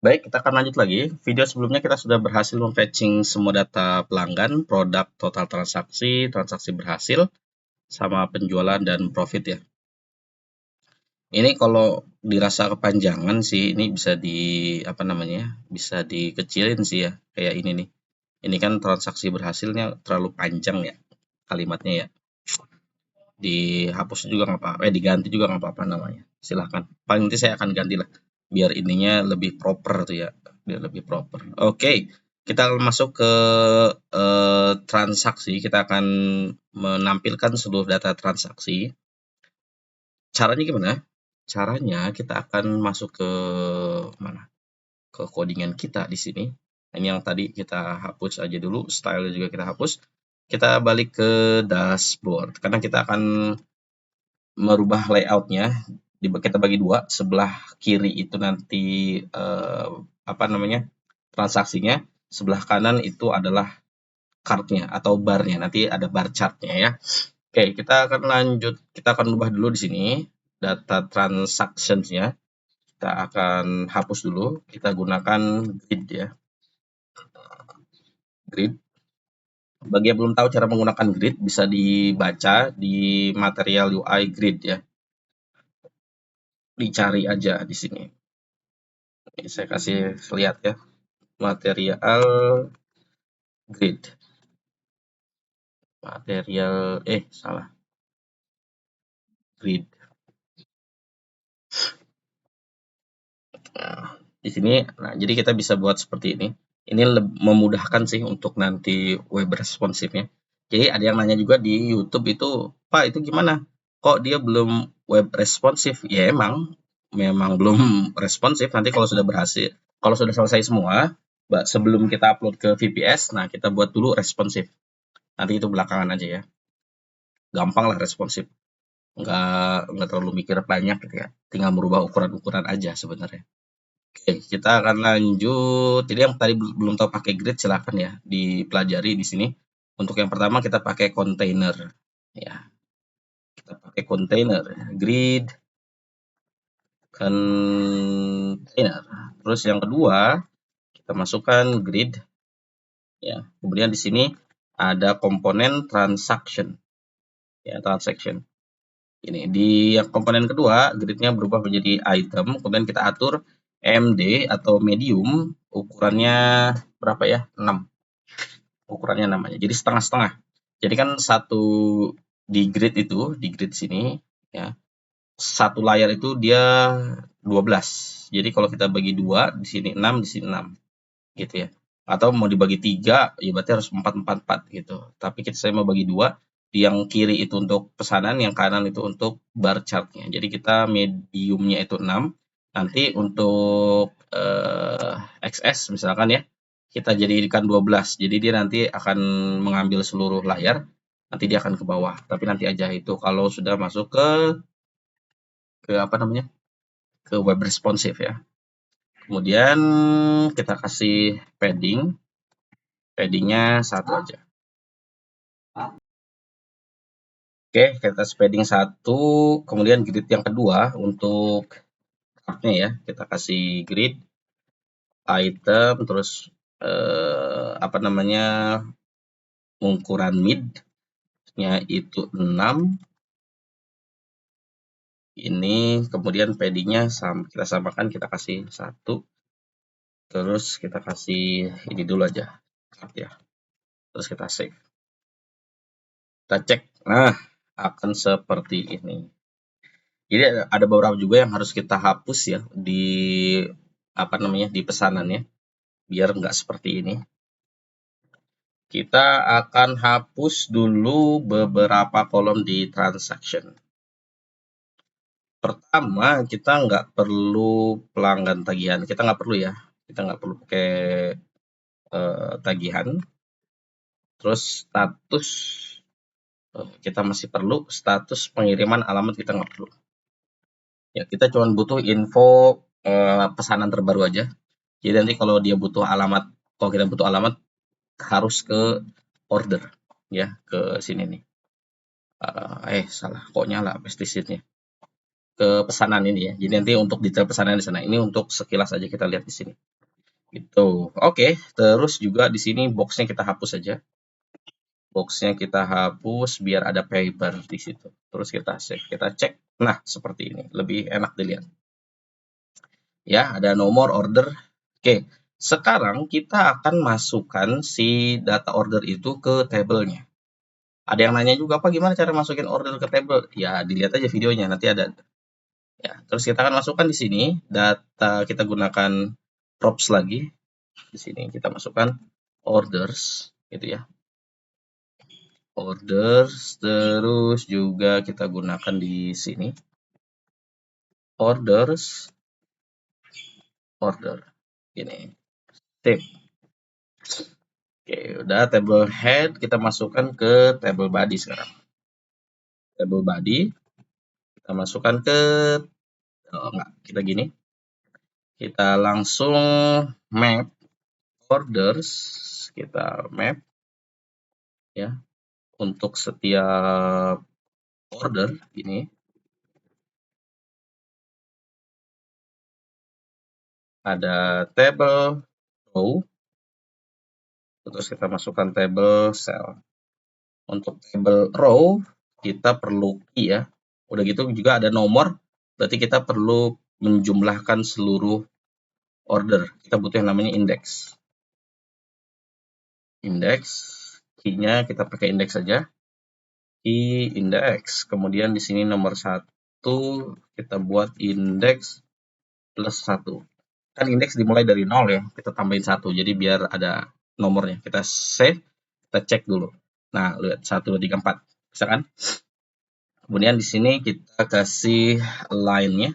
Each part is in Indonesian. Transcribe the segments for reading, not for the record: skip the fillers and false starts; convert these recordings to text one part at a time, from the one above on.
Baik, kita akan lanjut lagi. Video sebelumnya kita sudah berhasil memfetching semua data pelanggan, produk, total transaksi, transaksi berhasil, sama penjualan dan profit ya. Ini kalau dirasa kepanjangan sih, ini bisa bisa dikecilin sih ya, kayak ini nih. Ini kan transaksi berhasilnya terlalu panjang ya kalimatnya ya. Dihapus juga nggak apa-apa, diganti juga nggak apa-apa namanya. Silahkan. Paling nanti saya akan ganti lah, biar ininya lebih proper tuh ya, biar lebih proper. Oke, kita masuk ke transaksi. Kita akan menampilkan seluruh data transaksi. Caranya gimana? Caranya kita akan masuk ke mana? Ke codingan kita di sini. Ini yang tadi kita hapus aja dulu, style juga kita hapus. Kita balik ke dashboard karena kita akan merubah layoutnya. Kita bagi dua, sebelah kiri itu nanti transaksinya, sebelah kanan itu adalah card-nya atau bar-nya. Nanti ada bar chart-nya ya. Oke, kita akan ubah dulu di sini data transactions-nya. Kita akan hapus dulu, kita gunakan grid ya. Grid. Bagi yang belum tahu cara menggunakan grid, bisa dibaca di material UI grid ya. Dicari aja di sini. Ini saya kasih lihat ya. Material grid. Salah. Grid. Nah, di sini, jadi kita bisa buat seperti ini. Ini memudahkan sih untuk nanti web responsifnya. Jadi ada yang nanya juga di YouTube itu, Pak itu gimana? Kok dia belum web responsif? Ya memang belum responsif. Nanti kalau sudah berhasil, kalau sudah selesai semua, sebelum kita upload ke VPS, nah kita buat dulu responsif. Nanti itu belakangan aja ya. Gampang lah responsif. Nggak terlalu mikir banyak gitu ya. Tinggal merubah ukuran-ukuran aja sebenarnya. Oke, kita akan lanjut. Jadi yang tadi belum tahu pakai grid silahkan ya dipelajari di sini. Untuk yang pertama kita pakai container ya. Kita pakai container, grid container. Terus yang kedua kita masukkan grid ya. Kemudian di sini ada komponen transaction ya, transaction. Ini di yang komponen kedua gridnya berubah menjadi item, kemudian kita atur MD atau medium, ukurannya berapa ya? 6. Ukurannya 6 aja. Jadi setengah-setengah. Jadi kan di grid sini ya. Satu layar itu dia 12. Jadi kalau kita bagi 2, di sini 6, di sini 6. Gitu ya. Atau mau dibagi 3, ya berarti harus 4, 4, 4 gitu. Tapi saya mau bagi 2. Yang kiri itu untuk pesanan, yang kanan itu untuk bar chart-nya. Jadi kita mediumnya itu 6. Nanti untuk XS misalkan ya, kita jadikan 12. Jadi dia nanti akan mengambil seluruh layar, nanti dia akan ke bawah. Tapi nanti aja itu kalau sudah masuk ke web responsive ya. Kemudian kita kasih paddingnya 1 aja. Oke, kita padding 1, kemudian grid yang kedua untuk card-nya ya, kita kasih grid item, terus ukuran mid-nya itu 6. Ini kemudian padding-nya kita samakan, kita kasih 1. Terus kita kasih ini dulu aja, card ya. Terus kita save. Kita cek. Nah, akan seperti ini. Jadi ada beberapa juga yang harus kita hapus ya di pesanannya, biar nggak seperti ini. Kita akan hapus dulu beberapa kolom di transaction. Pertama, kita nggak perlu pelanggan tagihan. Kita nggak perlu ya. Kita nggak perlu pakai tagihan. Terus status, kita masih perlu status pengiriman alamat, kita nggak perlu. Ya, kita cuma butuh info pesanan terbaru aja. Jadi nanti kalau kita butuh alamat harus ke order ya, ke sini nih. Salah, kok nyala pestisitnya. Ke pesanan ini ya. Jadi nanti untuk detail pesanan di sana. Ini untuk sekilas aja kita lihat di sini. Gitu. Oke, terus juga di sini boxnya kita hapus saja. Boxnya kita hapus biar ada paper di situ. Terus kita save, kita cek. Nah, seperti ini. Lebih enak dilihat. Ya, ada nomor order. Oke, sekarang kita akan masukkan si data order itu ke tabelnya. Ada yang nanya juga, apa gimana cara masukin order ke table? Ya, dilihat aja videonya, nanti ada. Ya, terus kita akan masukkan di sini data, kita gunakan props lagi. Di sini kita masukkan orders gitu ya. Orders, terus juga kita gunakan di sini orders, order ini. Save. Oke, udah table head kita masukkan ke table body sekarang. Table body kita masukkan ke enggak, kita gini. Kita langsung map orders, kita map ya untuk setiap order ini ada table row, terus kita masukkan table cell. Untuk table row kita perlu key ya, udah gitu juga ada nomor, berarti kita perlu menjumlahkan seluruh order, kita butuh yang namanya index. Index, key-nya kita pakai index saja, key index, kemudian di sini nomor 1 kita buat index plus 1. Kan indeks dimulai dari 0 ya, kita tambahin 1, jadi biar ada nomornya. Kita save, kita cek dulu. Nah, lihat 1, 2, 3, 4. Bisa kan? Kemudian di sini kita kasih line-nya,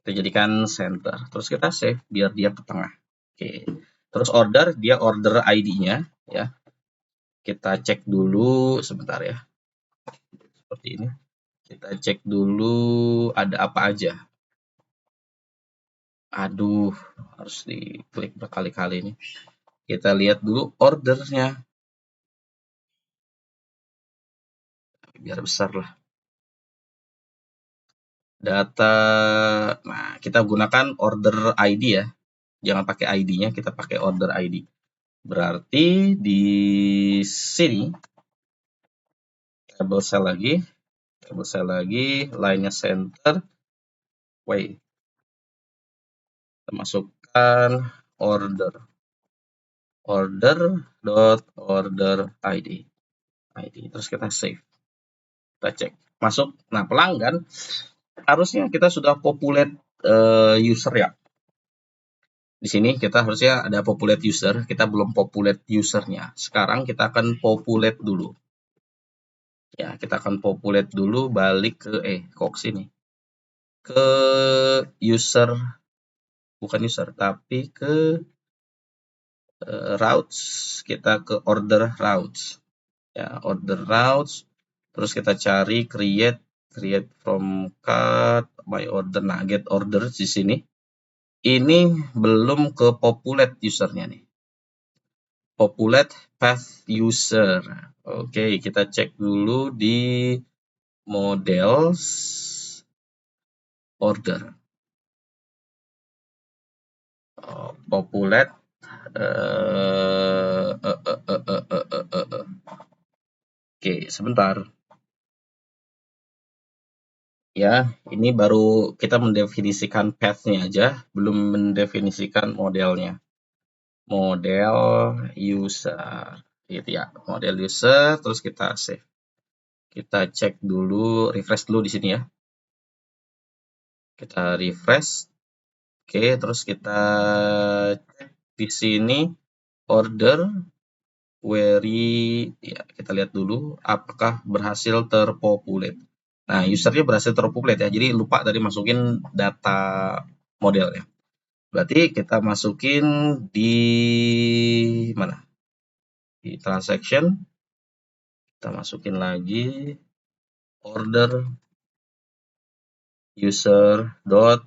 kita jadikan center. Terus kita save biar dia ke tengah. Oke. Terus order, dia order ID-nya ya. Kita cek dulu sebentar ya. Seperti ini. Kita cek dulu ada apa aja. Aduh, harus diklik berkali-kali nih. Kita lihat dulu ordernya. Biar besar lah. Data, nah kita gunakan order ID ya. Jangan pakai ID-nya, kita pakai order ID. Berarti di sini table cell lagi, line-nya center. Wait. Kita masukkan order ID. Terus kita save. Kita cek. Masuk. Nah, pelanggan harusnya kita sudah populate user ya. Di sini kita harusnya ada populate user, kita belum populate usernya. Sekarang kita akan populate dulu. Ya, kita akan populate dulu, balik ke kok sini. Ke user, bukan user, tapi ke routes. Kita ke order routes. Ya, order routes. Terus kita cari create from cart by order. Nah, get order di sini. Ini belum ke populate usernya nih. Populate path user. Oke, kita cek dulu di models order. Populate Oke, sebentar. Ya, ini baru kita mendefinisikan path-nya aja, belum mendefinisikan modelnya. Model user, gitu ya. Model user, terus kita save. Kita cek dulu, refresh dulu di sini ya. Kita refresh. Oke, terus kita cek di sini order query, ya kita lihat dulu apakah berhasil terpopulate. Nah, usernya berhasil terpopulate ya, jadi lupa tadi masukin data modelnya. Berarti kita masukin di mana? Di transaction, kita masukin lagi order user dot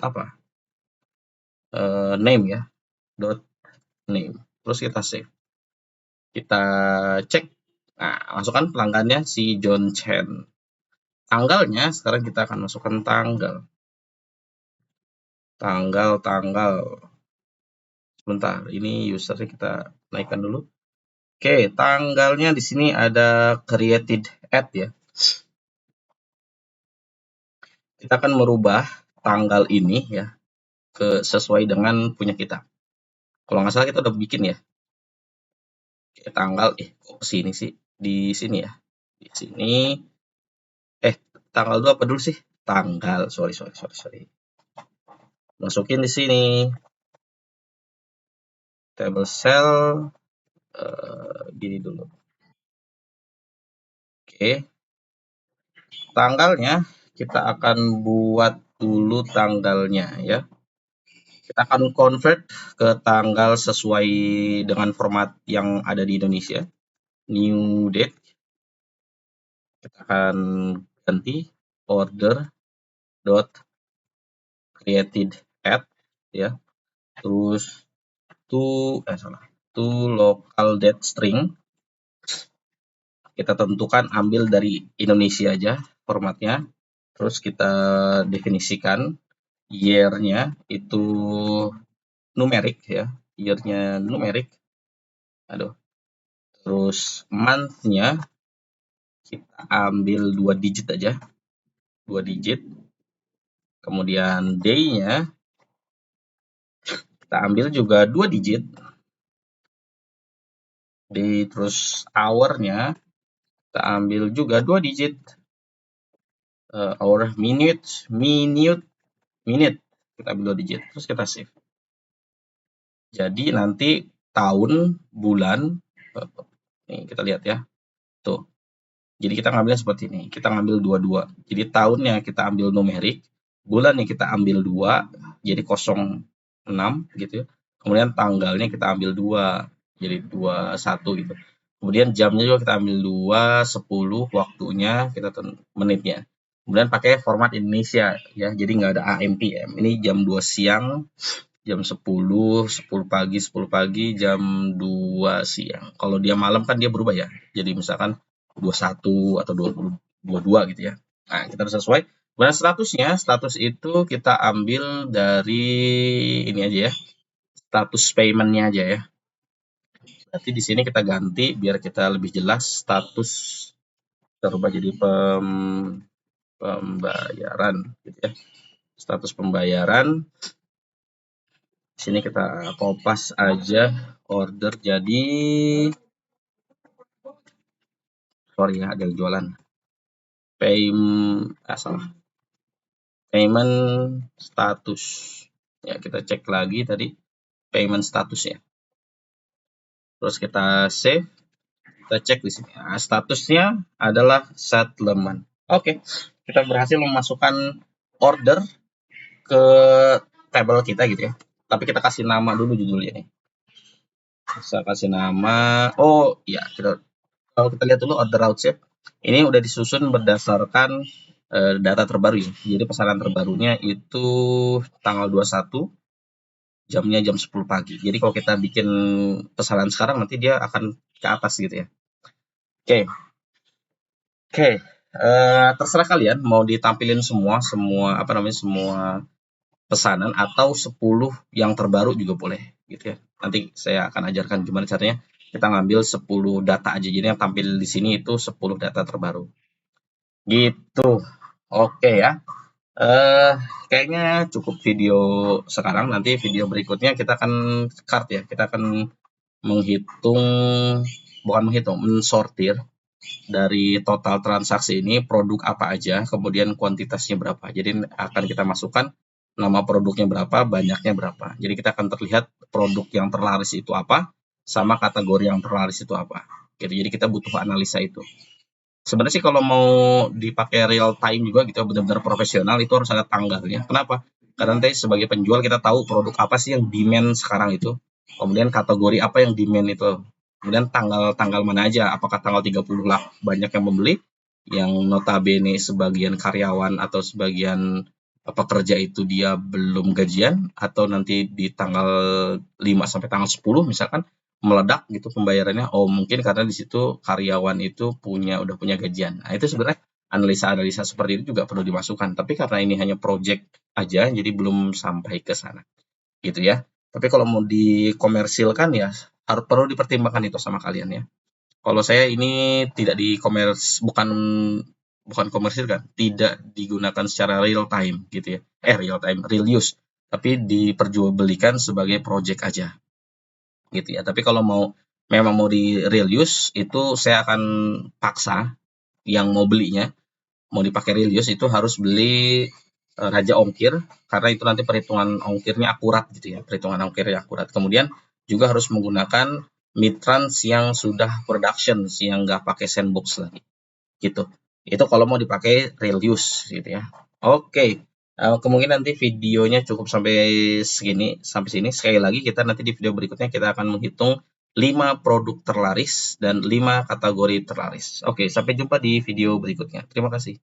apa? Name ya, dot name. Terus kita save. Kita cek. Nah, masukkan pelanggannya si John Chen. Tanggalnya sekarang kita akan masukkan tanggal. Bentar, ini usernya kita naikkan dulu. Oke, tanggalnya di sini ada created at ya. Kita akan merubah tanggal ini ya sesuai dengan punya kita. Kalau nggak salah kita udah bikin ya. Oke, tanggal kok kesini sih? Di sini ya. Di sini tanggal 2 apa dulu sih? Tanggal. Sorry. Masukin di sini. Table cell gini dulu. Oke. Tanggalnya kita akan buat dulu tanggalnya ya. Kita akan convert ke tanggal sesuai dengan format yang ada di Indonesia. New date. Kita akan ganti order dot created at ya. Terus to local date string. Kita tentukan ambil dari Indonesia aja formatnya. Terus kita definisikan year-nya itu numerik ya. Year-nya numerik. Terus month-nya kita ambil 2 digit aja. 2 digit. Kemudian day-nya kita ambil juga 2 digit. Terus hour-nya kita ambil juga 2 digit. Hour, minute kita ambil 2 digit. Terus kita save. Jadi nanti tahun, bulan, nih kita lihat ya. Tuh. Jadi kita ngambilnya seperti ini. Kita ngambil 22. Jadi tahunnya kita ambil numerik, bulannya kita ambil 2, jadi 06 gitu ya. Kemudian tanggalnya kita ambil 2, jadi 21 gitu. Kemudian jamnya juga kita ambil 2, 10, waktunya kita menitnya. Kemudian pakai format Indonesia ya. Jadi nggak ada AM PM. Ini jam 2 siang, jam 10 pagi, jam 2 siang. Kalau dia malam kan dia berubah ya. Jadi misalkan 21 atau 22 gitu ya. Nah, kita harus sesuai. Nah, status itu kita ambil dari ini aja ya. Status payment-nya aja ya. Berarti di sini kita ganti biar kita lebih jelas status kita rubah jadi pembayaran gitu ya. Status pembayaran. Di sini kita kopas aja order jadi sorry ya ada jualan. Payment status. Ya, kita cek lagi tadi payment statusnya. Terus kita save. Kita cek di sini. Nah, statusnya adalah settlement. Oke, kita berhasil memasukkan order ke table kita gitu ya. Tapi kita kasih nama dulu judulnya nih. Bisa kasih nama. Oh ya, kalau kita lihat dulu order route shape. Ini udah disusun berdasarkan data terbaru ya. Jadi pesanan terbarunya itu tanggal 21, jamnya jam 10 pagi. Jadi kalau kita bikin pesanan sekarang nanti dia akan ke atas gitu ya. Oke. Terserah kalian mau ditampilin semua pesanan atau 10 yang terbaru juga boleh gitu ya. Nanti saya akan ajarkan gimana caranya kita ngambil 10 data aja. Jadi yang tampil di sini itu 10 data terbaru. Gitu. Oke ya. Kayaknya cukup video sekarang. Nanti video berikutnya kita akan ya. Kita akan mensortir dari total transaksi ini produk apa aja, kemudian kuantitasnya berapa. Jadi akan kita masukkan nama produknya berapa, banyaknya berapa. Jadi kita akan terlihat produk yang terlaris itu apa, sama kategori yang terlaris itu apa. Gitu. Jadi kita butuh analisa itu. Sebenarnya sih kalau mau dipakai real time juga gitu, benar-benar profesional itu harus ada tanggalnya. Kenapa? Karena nanti sebagai penjual kita tahu produk apa sih yang demand sekarang itu. Kemudian kategori apa yang demand itu. Kemudian tanggal mana aja, apakah tanggal 30 lah banyak yang membeli, yang notabene sebagian karyawan atau sebagian pekerja itu dia belum gajian, atau nanti di tanggal 5 sampai tanggal 10 misalkan meledak gitu pembayarannya. Oh, mungkin karena di situ karyawan itu udah punya gajian. Nah, itu sebenarnya analisa-analisa seperti itu juga perlu dimasukkan. Tapi karena ini hanya project aja, jadi belum sampai ke sana. Gitu ya. Tapi kalau mau dikomersilkan ya harus perlu dipertimbangkan itu sama kalian ya. Kalau saya ini tidak bukan komersil kan, tidak digunakan secara real time gitu ya. Real time, real use, tapi diperjualbelikan sebagai project aja gitu ya. Tapi kalau memang mau di real use itu saya akan paksa yang mau belinya, mau dipakai real use itu harus beli raja ongkir, karena itu nanti perhitungan ongkirnya akurat gitu ya, perhitungan ongkirnya akurat. Kemudian juga harus menggunakan Mitrans yang sudah production, yang nggak pakai sandbox lagi gitu. Itu kalau mau dipakai real use gitu ya. Oke. Kemungkinan nanti videonya cukup sampai sini. Sekali lagi kita nanti di video berikutnya kita akan menghitung 5 produk terlaris dan 5 kategori terlaris. Oke, sampai jumpa di video berikutnya. Terima kasih.